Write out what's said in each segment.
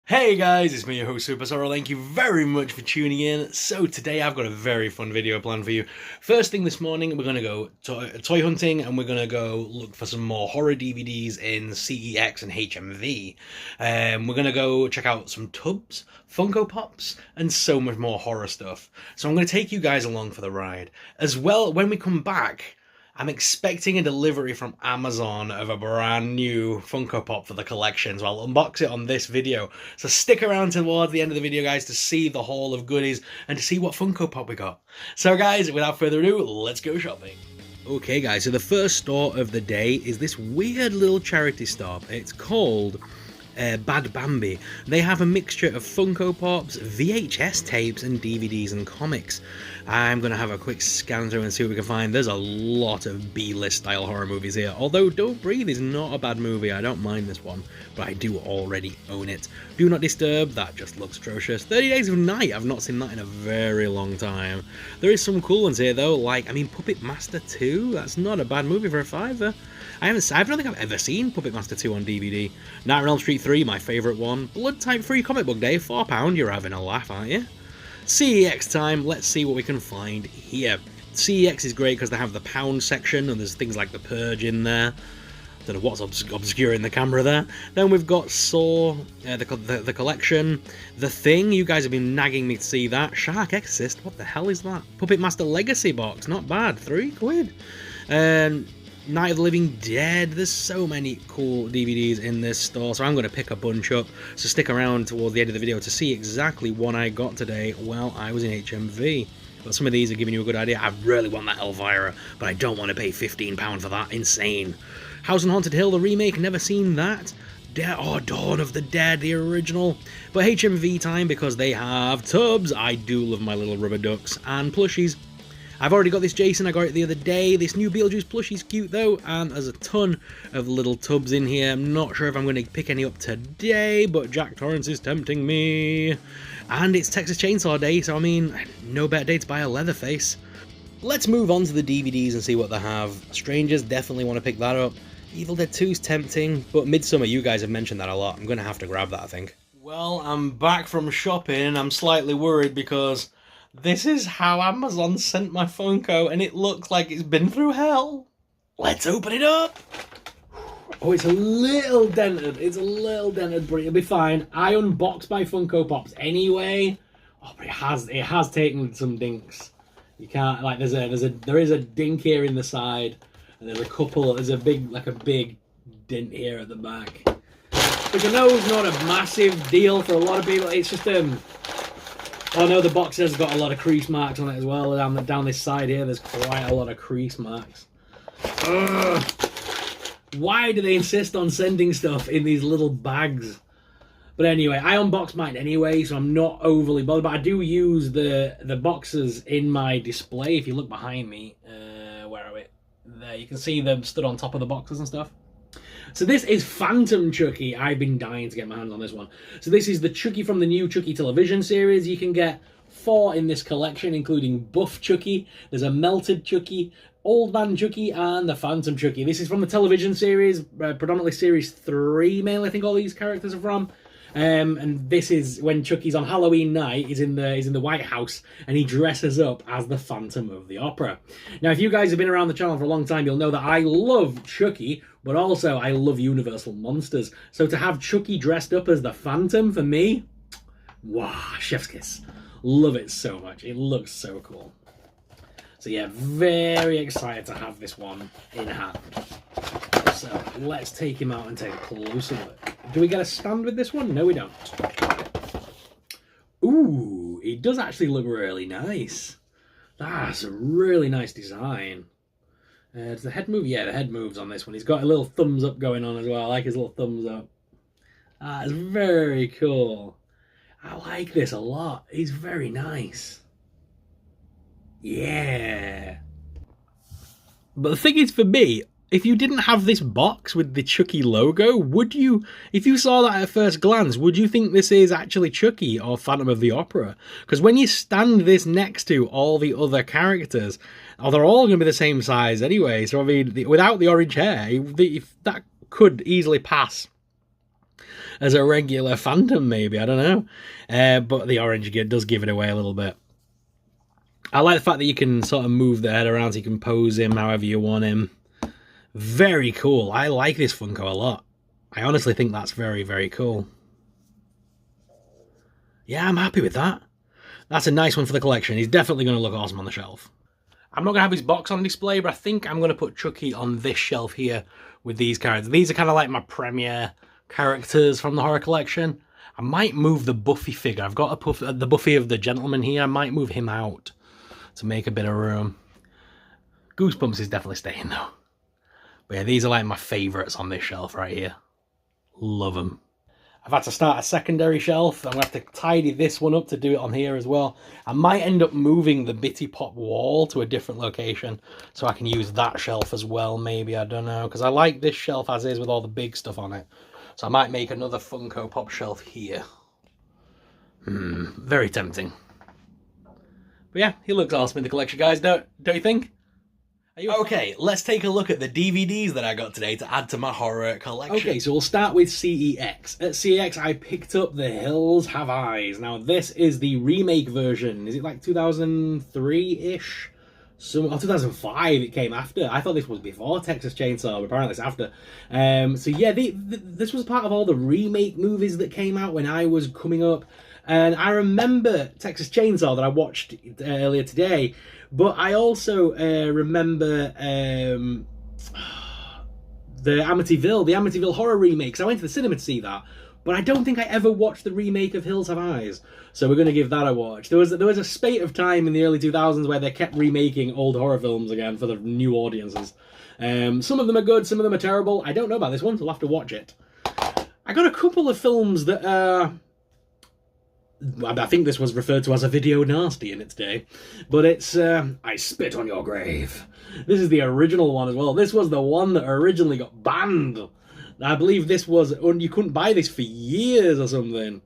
Hey guys, it's me, your host Super Sorrow. Thank you very much for tuning in. So today I've got a very fun video planned for you. First thing this morning, we're going to go toy hunting and we're going to go look for some more horror DVDs in CEX and HMV. We're going to go check out some Tubbz, Funko Pops, and so much more horror stuff. So I'm going to take you guys along for the ride. As well, when we come back, I'm expecting a delivery from Amazon of a brand new Funko Pop for the collection, so I'll unbox it on this video. So stick around towards the end of the video, guys, to see the haul of goodies and to see what Funko Pop we got. So guys, without further ado, let's go shopping. Okay guys, so the first store of the day is this weird little charity store. It's called Bad Bambi. They have a mixture of Funko Pops, VHS tapes, and DVDs and comics. I'm going to have a quick scan through and see what we can find. There's a lot of B-list style horror movies here, although Don't Breathe is not a bad movie. I don't mind this one, but I do already own it. Do Not Disturb, that just looks atrocious. 30 Days of Night, I've not seen that in a very long time. There is some cool ones here though, like, Puppet Master 2, that's not a bad movie for a $5. I don't think I've ever seen Puppet Master 2 on DVD. Nightmare on Elm Street 3, my favourite one. Blood Type Free Comic Book Day, £4, you're having a laugh, aren't you? CEX time, let's see what we can find here. CEX is great because they have the pound section and there's things like The Purge in there. Don't know what's obscuring the camera there. Then we've got Saw, the collection. The Thing, you guys have been nagging me to see that. Shark Exorcist, what the hell is that? Puppet Master Legacy box, not bad, £3. Night of the Living Dead. There's so many cool DVDs in this store, so I'm going to pick a bunch up. So stick around towards the end of the video to see exactly what I got today while I was in HMV. But some of these are giving you a good idea. I really want that Elvira, but I don't want to pay £15 for that. Insane. House on Haunted Hill, the remake, never seen that. Dawn of the Dead, the original. But HMV time because they have Tubbz. I do love my little rubber ducks and plushies. I've already got this Jason, I got it the other day. This new Beetlejuice plushie's cute though, and there's a ton of little Tubbz in here. I'm not sure if I'm going to pick any up today, but Jack Torrance is tempting me. And it's Texas Chainsaw Day, so I mean, no better day to buy a Leatherface. Let's move on to the DVDs and see what they have. Strangers, definitely want to pick that up. Evil Dead 2's tempting, but Midsommar, you guys have mentioned that a lot. I'm going to have to grab that, I think. Well, I'm back from shopping, and I'm slightly worried because this is how Amazon sent my Funko, and it looks like it's been through hell. Let's open it up. Oh, it's a little dented. It's a little dented, but it'll be fine. I unboxed my Funko Pops anyway. Oh, but it has taken some dinks. You can't, like, there is a dink here in the side, and there's a big dent here at the back. Which I know is not a massive deal for a lot of people. It's just oh no, the box has got a lot of crease marks on it as well. Down this side here, there's quite a lot of crease marks. Ugh. Why do they insist on sending stuff in these little bags? But anyway, I unboxed mine anyway, so I'm not overly bothered. But I do use the boxes in my display. If you look behind me, where are we? There, you can see them stood on top of the boxes and stuff. So this is Phantom Chucky. I've been dying to get my hands on this one. So this is the Chucky from the new Chucky television series. You can get 4 in this collection, including Buff Chucky. There's a Melted Chucky, Old Man Chucky, and the Phantom Chucky. This is from the television series, predominantly series 3, mainly I think all these characters are from. And this is when Chucky's on Halloween night. He's in the White House and he dresses up as the Phantom of the Opera. Now, if you guys have been around the channel for a long time, you'll know that I love Chucky, but also I love Universal Monsters. So to have Chucky dressed up as the Phantom for me, wow, chef's kiss. Love it so much. It looks so cool. So yeah, very excited to have this one in hand. So let's take him out and take a closer look. Do we get a stand with this one? No, we don't. Ooh, it does actually look really nice. That's a really nice design. Does the head move? Yeah, the head moves on this one. He's got a little thumbs up going on as well. I like his little thumbs up. That's very cool. I like this a lot. He's very nice. Yeah. But the thing is, for me, if you didn't have this box with the Chucky logo, would you, if you saw that at first glance, would you think this is actually Chucky or Phantom of the Opera? Because when you stand this next to all the other characters, they're all going to be the same size anyway. So, I mean, without the orange hair, that could easily pass as a regular Phantom, maybe, I don't know. But the orange does give it away a little bit. I like the fact that you can sort of move the head around, so you can pose him however you want him. Very cool. I like this Funko a lot. I honestly think that's very, very cool. Yeah, I'm happy with that. That's a nice one for the collection. He's definitely going to look awesome on the shelf. I'm not going to have his box on display, but I think I'm going to put Chucky on this shelf here with these characters. These are kind of like my premier characters from the horror collection. I might move the Buffy figure. I've got the Buffy of the Gentleman here. I might move him out to make a bit of room. Goosebumps is definitely staying though. But yeah, these are like my favourites on this shelf right here. Love them. I've had to start a secondary shelf. I'm going to have to tidy this one up to do it on here as well. I might end up moving the Bitty Pop wall to a different location so I can use that shelf as well, maybe. I don't know. Because I like this shelf as is with all the big stuff on it. So I might make another Funko Pop shelf here. Very tempting. But yeah, he looks awesome in the collection, guys. Don't you think? Okay, let's take a look at the DVDs that I got today to add to my horror collection. Okay, so we'll start with CEX. At CEX, I picked up The Hills Have Eyes. Now, this is the remake version. Is it like 2003-ish? Or 2005 it came after. I thought this was before Texas Chainsaw, but apparently it's after. So yeah, this was part of all the remake movies that came out when I was coming up. And I remember Texas Chainsaw that I watched earlier today. But I also remember the Amityville horror remakes. I went to the cinema to see that, but I don't think I ever watched the remake of Hills Have Eyes. So we're going to give that a watch. There was a spate of time in the early 2000s where they kept remaking old horror films again for the new audiences. Some of them are good, some of them are terrible. I don't know about this one, so I'll have to watch it. I got a couple of films that I think this was referred to as a video nasty in its day, but it's I Spit on Your Grave. This is the original one as well. This was the one that originally got banned. I believe this was, you couldn't buy this for years or something.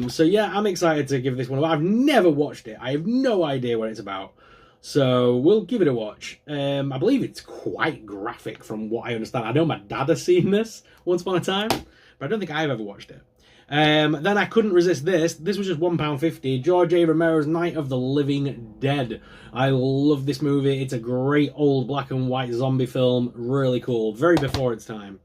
So yeah, I'm excited to give this one a watch. I've never watched it. I have no idea what it's about. So we'll give it a watch. I believe it's quite graphic from what I understand. I know my dad has seen this once upon a time, but I don't think I've ever watched it. Then I couldn't resist this. This was just £1.50. George A. Romero's Night of the Living Dead. I love this movie. It's a great old black and white zombie film. Really cool. Very before its time.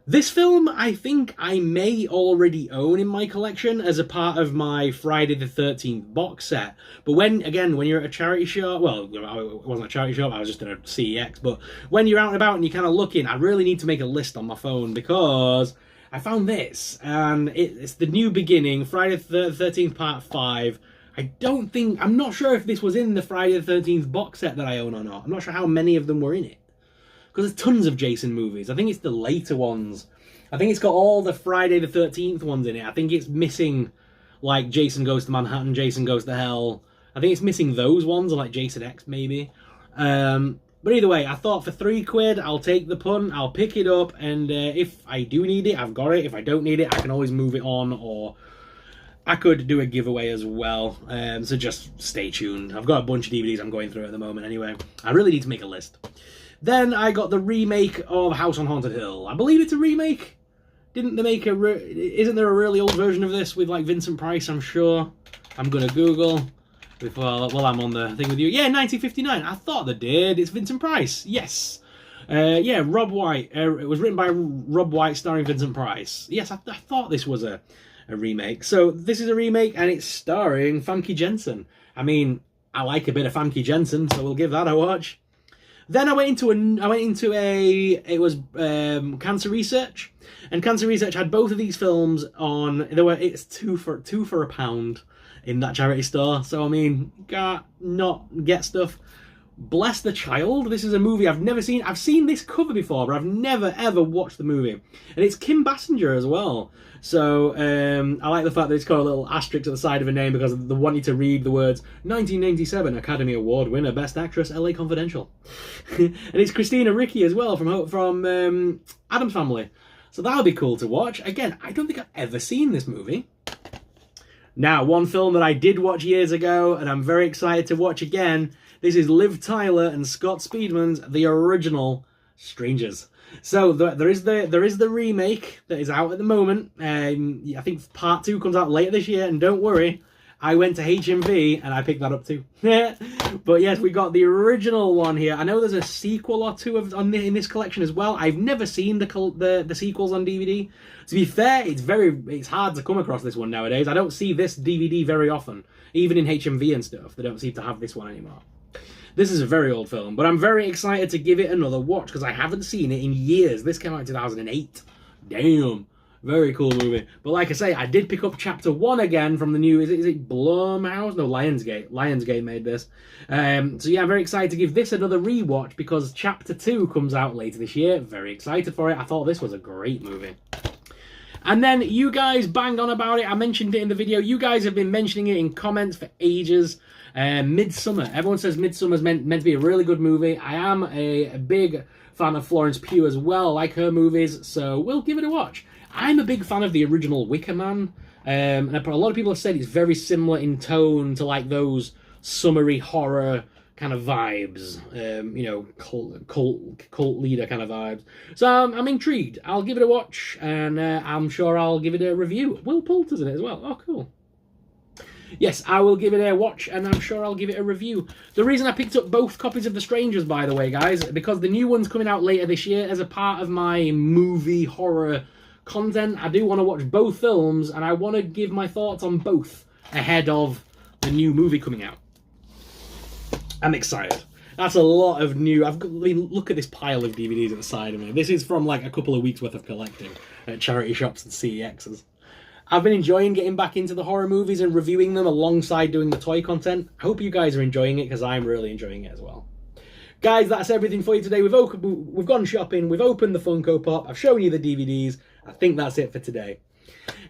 This film, I think I may already own in my collection as a part of my Friday the 13th box set. But when you're at a charity shop, well, it wasn't a charity shop, I was just at a CEX, but when you're out and about and you're kind of looking, I really need to make a list on my phone because I found this, and it's The New Beginning, Friday the 13th Part 5. I'm not sure if this was in the Friday the 13th box set that I own or not. I'm not sure how many of them were in it. Because there's tons of Jason movies. I think it's the later ones. I think it's got all the Friday the 13th ones in it. I think it's missing, like, Jason Goes to Manhattan, Jason Goes to Hell. I think it's missing those ones, or like Jason X, maybe. But either way, I thought for £3, I'll take the punt, I'll pick it up, and if I do need it, I've got it. If I don't need it, I can always move it on, or I could do a giveaway as well. So just stay tuned. I've got a bunch of DVDs I'm going through at the moment anyway. I really need to make a list. Then I got the remake of House on Haunted Hill. I believe it's a remake. Didn't they make isn't there a really old version of this with like Vincent Price, I'm sure? I'm going to Google while I'm on the thing with you. Yeah, 1959. I thought they did. It's Vincent Price. Yes. Yeah, Rob White. It was written by Rob White starring Vincent Price. Yes, I thought this was a remake. So this is a remake and it's starring Famke Janssen. I mean, I like a bit of Famke Janssen, so we'll give that a watch. Then I went into Cancer Research, and Cancer Research had both of these films on. It's two for £1 in that charity store. So I mean, not get stuff. Bless the Child. This is a movie I've never seen. I've seen this cover before, but I've never ever watched the movie, and it's Kim Basinger as well. So I like the fact that it's got a little asterisk to the side of a name because they want you to read the words 1997 Academy Award winner, Best Actress, LA Confidential. And it's Christina Ricci as well from Addams Family. So that'll be cool to watch. Again, I don't think I've ever seen this movie. Now, one film that I did watch years ago and I'm very excited to watch again. This is Liv Tyler and Scott Speedman's The Original Strangers. So there is the remake that is out at the moment. I think part 2 comes out later this year, and don't worry, I went to HMV and I picked that up too. But yes, we got the original one here. I know there's a sequel or two in this collection as well. I've never seen the sequels on DVD. To be fair, it's hard to come across this one nowadays. I don't see this DVD very often, even in HMV and stuff. They don't seem to have this one anymore. This is a very old film, but I'm very excited to give it another watch because I haven't seen it in years. This came out in 2008. Damn. Very cool movie. But like I say, I did pick up Chapter 1 again from the new... Is it Blumhouse? No, Lionsgate. Lionsgate made this. So yeah, I'm very excited to give this another rewatch because Chapter 2 comes out later this year. Very excited for it. I thought this was a great movie. And then you guys banged on about it. I mentioned it in the video. You guys have been mentioning it in comments for ages. Midsommar. Everyone says Midsummar's meant to be a really good movie. I am a big fan of Florence Pugh as well. I like her movies, so we'll give it a watch. I'm a big fan of the original Wicker Man. And a lot of people have said it's very similar in tone to like those summery horror kind of vibes, you know, cult leader kind of vibes. So I'm intrigued. I'll give it a watch, and I'm sure I'll give it a review. Will Poulter's in it as well. Oh, cool. Yes, I will give it a watch, and I'm sure I'll give it a review. The reason I picked up both copies of The Strangers, by the way, guys, because the new one's coming out later this year as a part of my movie horror content. I do want to watch both films, and I want to give my thoughts on both ahead of the new movie coming out. I'm excited. That's a lot of new... look at this pile of DVDs at the side of me. This is from like a couple of weeks worth of collecting at charity shops and CEXs. I've been enjoying getting back into the horror movies and reviewing them alongside doing the toy content. I hope you guys are enjoying it because I'm really enjoying it as well. Guys, that's everything for you today. We've gone shopping. We've opened the Funko Pop. I've shown you the DVDs. I think that's it for today.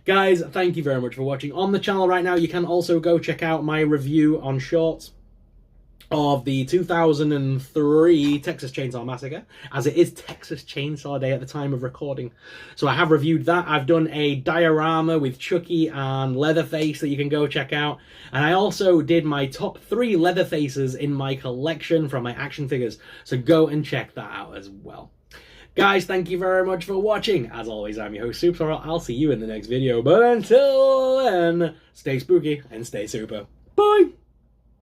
Guys, thank you very much for watching. On the channel right now, you can also go check out my review on shorts of the 2003 Texas Chainsaw Massacre, as it is Texas Chainsaw Day at the time of recording. So I have reviewed that. I've done a diorama with Chucky and Leatherface that you can go check out. And I also did my top 3 Leatherfaces in my collection from my action figures. So go and check that out as well. Guys, thank you very much for watching. As always, I'm your host, Soups, or I'll see you in the next video. But until then, stay spooky and stay super. Bye!